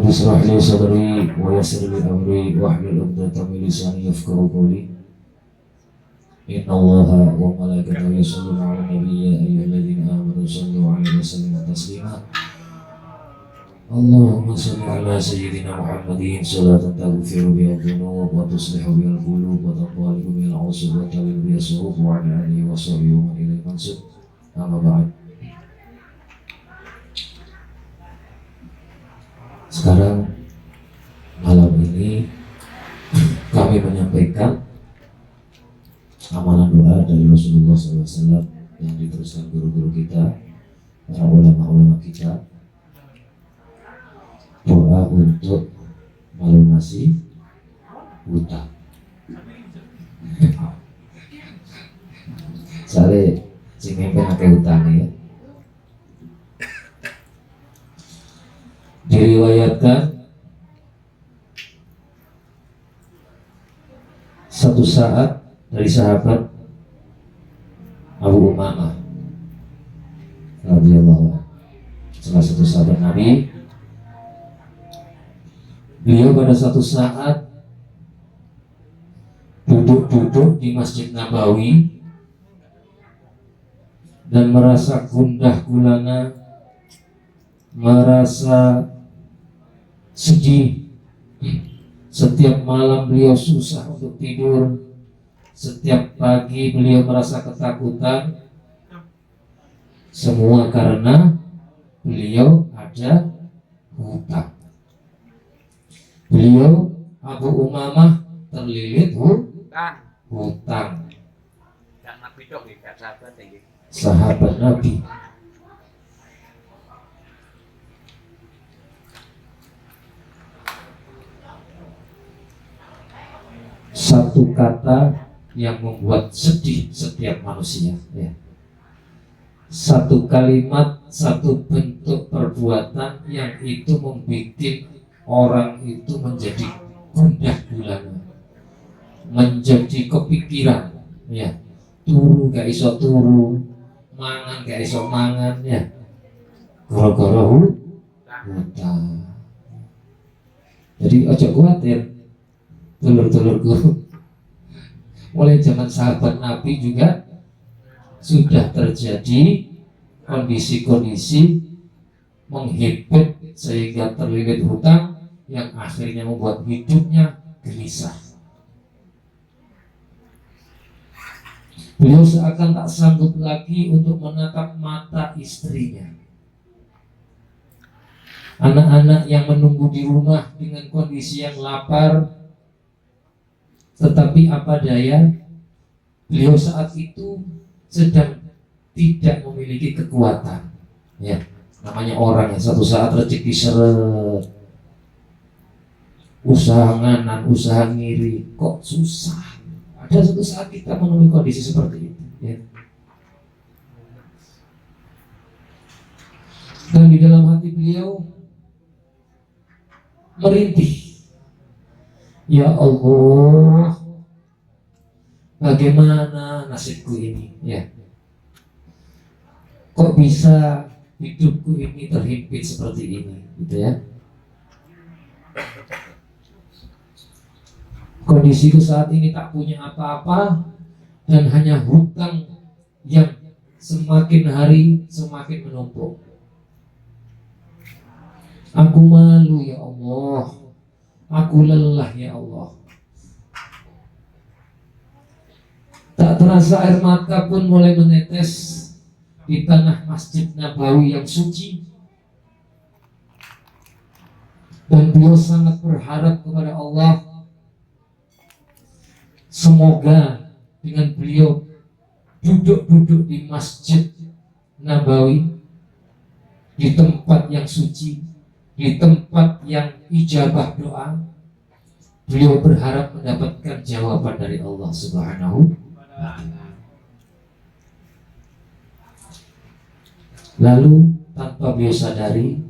Rabbi shrah li sadri wa yassir li amri wahlul 'uqdatam min lisani yafqahu qawli. Inna Allaha wa malaikatahu yusholluna 'alan nabiyyi ya ayyuhalladzina amanu shallu 'alaihi wa sallimu taslima. Allahumma shalli 'ala sayyidina Muhammadin shalatan taghfiru biha dhunub wa tuslihu biha al-qulub wa tatalibu biha al-'usub wa talibu biha as-suhuf wa 'ala alihi wa sahbihi wa man ilaihi mansub. Amma ba'd. Sekarang malam ini kami menyampaikan amalan doa dari Rasulullah SAW yang diteruskan guru-guru kita, para ulama-ulama kita. Doa untuk melunasi hutang. Soalnya si ngempeng pakai hutang ya. Diriwayatkan satu saat dari sahabat Abu Umamah radhiyallahu anhu, salah satu sahabat Nabi. Beliau pada satu saat duduk-duduk di Masjid Nabawi dan merasa gundah gulana, merasa sedih. Setiap malam beliau susah untuk tidur. Setiap pagi beliau merasa ketakutan. Semua karena beliau ada hutang. Beliau Abu Umamah terlilit hutang. Sahabat Nabi. Satu kata yang membuat sedih setiap manusia ya. Satu kalimat, satu bentuk perbuatan yang itu membuat orang itu menjadi gundah gulana, menjadi kepikiran ya. Turu gak iso turu, mangan gak iso mangan ya, gara-gara hutang. Jadi ojo khawatir dulur-dulurku, mulai zaman sahabat Nabi juga sudah terjadi kondisi-kondisi menghibur sehingga terlilit hutang yang akhirnya membuat hidupnya gelisah. Beliau seakan tak sanggup lagi untuk menatap mata istrinya. Anak-anak yang menunggu di rumah dengan kondisi yang lapar. Tetapi apa daya, beliau saat itu sedang tidak memiliki kekuatan. Ya, namanya orang yang satu saat rezeki seret, usaha nganan, usaha ngiri, kok susah. Ada satu saat kita menemui kondisi seperti itu. Ya. Dan di dalam hati beliau merintih. Ya Allah, bagaimana nasibku ini ya? Kok bisa hidupku ini terhimpit seperti ini gitu ya? Kondisiku saat ini tak punya apa-apa dan hanya hutang yang semakin hari semakin menumpuk. Aku malu ya Allah. Aku lelah ya Allah. Tak terasa air mata pun mulai menetes di tanah Masjid Nabawi yang suci. Dan beliau sangat berharap kepada Allah, semoga dengan beliau duduk-duduk di Masjid Nabawi, di tempat yang suci, di tempat yang ijabah doa, beliau berharap mendapatkan jawaban dari Allah Subhanahu wa Ta'ala. Lalu tanpa beliau sadari,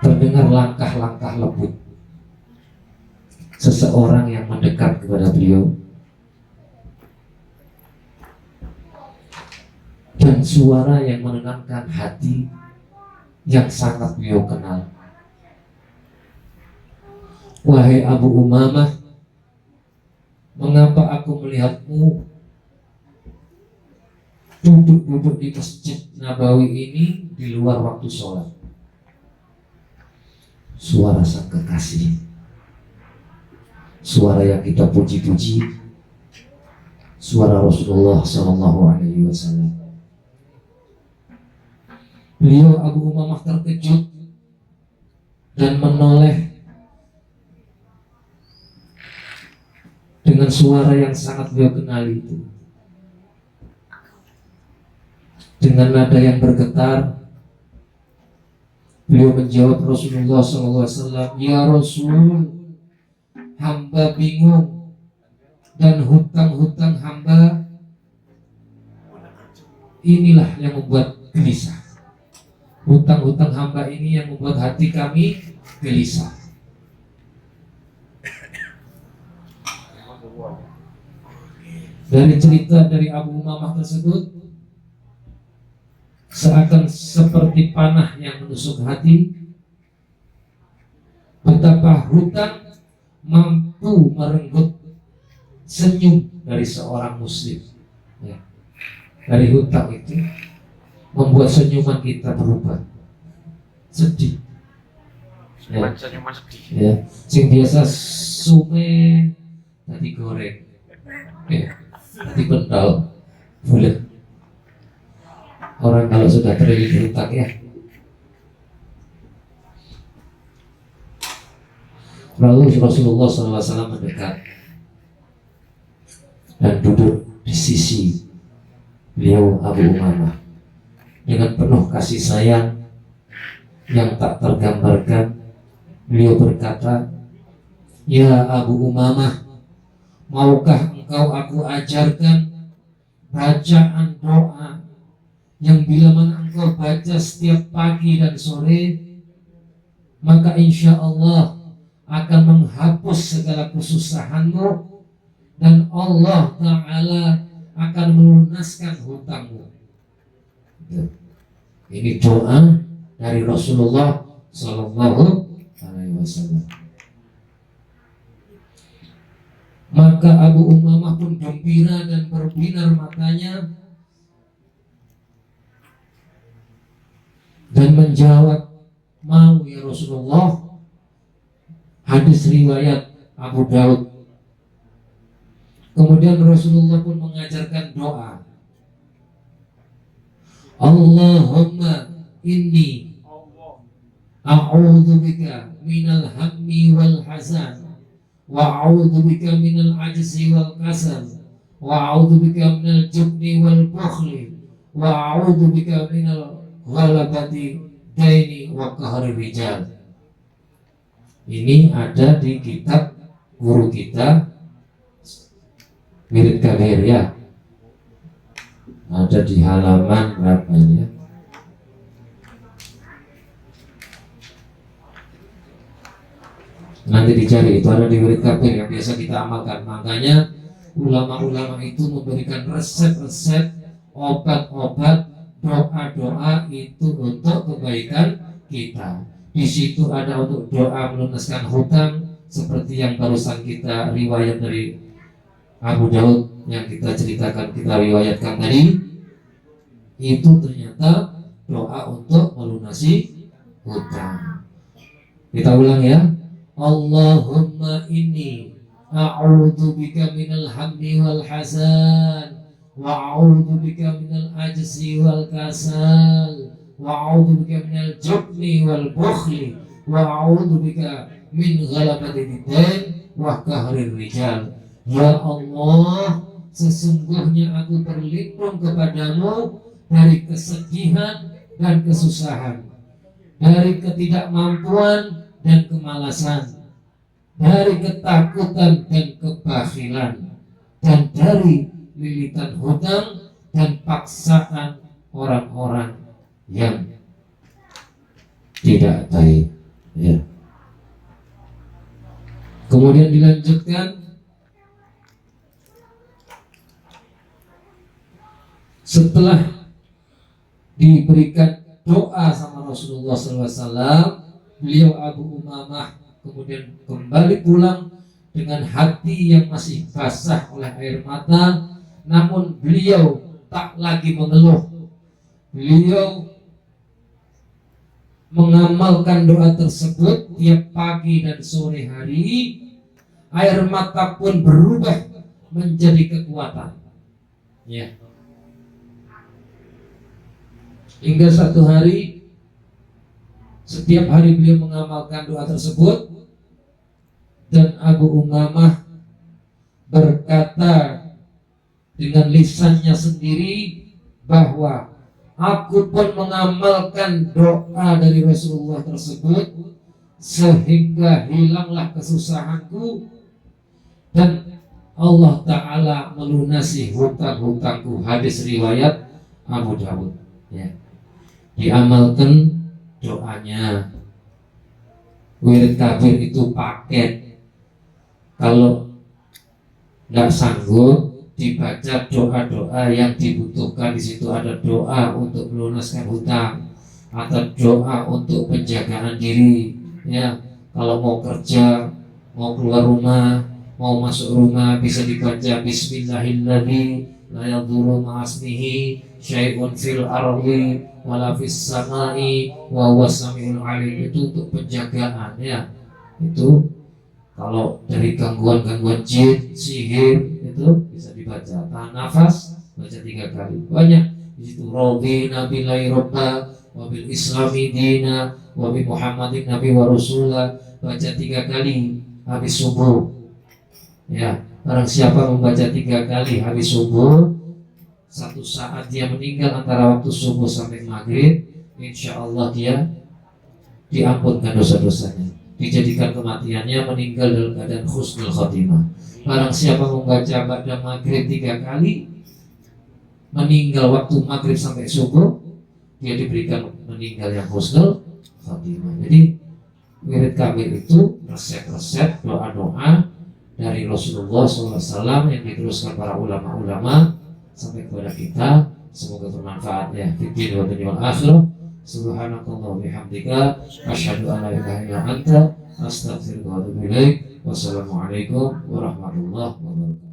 terdengar langkah-langkah lembut seseorang yang mendekat kepada beliau. Dan suara yang menenangkan hati yang sangat beliau kenal. Wahai Abu Umamah, mengapa aku melihatmu duduk-duduk di Masjid Nabawi ini di luar waktu sholat? Suara sang kekasih, suara yang kita puji-puji, suara Rasulullah Shallallahu Alaihi Wasallam. Beliau Abu Umamah terkejut dan menoleh dengan suara yang sangat beliau kenali itu. Dengan nada yang bergetar, beliau menjawab Rasulullah SAW, "Ya Rasul, hamba bingung dan hutang-hutang hamba inilah yang membuat gelisah. Hutang-hutang hamba ini yang membuat hati kami gelisah." Dari cerita dari Abu Umamah tersebut, seakan seperti panah yang menusuk hati, betapa hutang mampu merenggut senyum dari seorang muslim. Ya. Dari hutang itu membuat senyuman kita berubah sedih. Senyuman sedih. Ya, sing biasa sume tadi goreng, tadi pentol, bulat. Orang kalau sudah terlilit hutang ya. Lalu Rasulullah SAW mendekat dan duduk di sisi beliau Abu Umamah dengan penuh kasih sayang yang tak tergambarkan. Beliau berkata, "Ya Abu Umamah, maukah engkau aku ajarkan bacaan doa yang bila mana engkau baca setiap pagi dan sore, maka insya Allah akan menghapus segala kesusahanmu dan Allah Ta'ala akan melunaskan hutangmu." Ini doa dari Rasulullah Sallallahu Alaihi Wasallam. Maka Abu Umamah pun gembira dan berbinar matanya dan menjawab, "Mau ya Rasulullah." Hadis riwayat Abu Daud. Kemudian Rasulullah pun mengajarkan doa, "Allahumma inni a'udzu bika minal hammi wal hazan wa a'udzu bika minal ajzi wal kasal wa a'udzu bika minal jubni wal bukhli wa a'udzu bika minal ghalabati daini wa qahri rijal." Ini ada di kitab guru kita Wirid Kabir ya. Ada di halaman berapa ini ya? Nanti dicari, itu ada di Wirid Kabir yang biasa kita amalkan. Makanya ulama-ulama itu memberikan resep-resep, obat-obat, doa-doa itu untuk kebaikan kita. Di situ ada untuk doa melunaskan hutang seperti yang barusan kita riwayat dari Abu Daud yang kita ceritakan, kita riwayatkan tadi. Itu ternyata doa untuk melunasi hutang. Kita ulang ya. Allahumma inni a'udzu bika minal hammi wal hazan wa a'udzu bika minal ajzi wal kasal wa a'udzu bika minal jubni wal bukhli wa a'udzu bika min ghalabati dain wa qahrir rijal. Ya Allah, sesungguhnya aku berlindung kepadamu dari kesedihan dan kesusahan, dari ketidakmampuan dan kemalasan, dari ketakutan dan kebakhilan, dan dari lilitan hutang dan paksaan orang-orang yang tidak baik. Ya. Kemudian dilanjutkan, setelah diberikan doa sama Rasulullah SAW, beliau Abu Umamah kemudian kembali pulang dengan hati yang masih basah oleh air mata, namun beliau tak lagi mengeluh. Beliau mengamalkan doa tersebut tiap pagi dan sore hari. Air mata pun berubah menjadi kekuatan. Ya. Hingga satu hari, setiap hari beliau mengamalkan doa tersebut, dan Abu Umamah berkata dengan lisannya sendiri bahwa aku pun mengamalkan doa dari Rasulullah tersebut sehingga hilanglah kesusahanku dan Allah Ta'ala melunasi hutang-hutangku. Hadis riwayat Abu Dawud. Ya. Diamalkan doanya. Wirid kabir itu paket. Kalau nggak sanggup, dibaca doa-doa yang dibutuhkan. Di situ ada doa untuk melunaskan hutang atau doa untuk penjagaan diri. Ya, kalau mau kerja, mau keluar rumah, mau masuk rumah, bisa dibaca Bismillahirrahmanirrahim. La yadhurru ma'asmihi syai'un fil ardi wala fis samai wa huwas samiul alim. Itu untuk penjagaan, ya. Itu kalau dari gangguan-gangguan jin, sihir, itu bisa dibaca. Tahan nafas, baca 3 kali. Banyak di situ. Radina billahi robba wa bil islami dina wa bi muhammadin nabi wa rasulah. Baca 3 kali habis subuh. Ya, barang siapa membaca 3 kali habis subuh, satu saat dia meninggal antara waktu subuh sampai maghrib, insya Allah dia diampunkan dosa-dosanya, dijadikan kematiannya meninggal dalam keadaan husnul khotimah. Barang siapa membaca pada maghrib 3 kali, meninggal waktu maghrib sampai subuh, dia diberikan meninggal yang husnul khotimah. Jadi wirid kabir itu resep-resep doa-doa dari Rasulullah SAW yang diteruskan para ulama-ulama sampai kepada kita. Semoga bermanfaat ya. Fid wa dunya wal akhirah. Subhanakallah bihamdika asyhadu an la ilaha illa anta astaghfiruka wa atubu ilaik. Wassalamualaikum warahmatullahi wabarakatuh.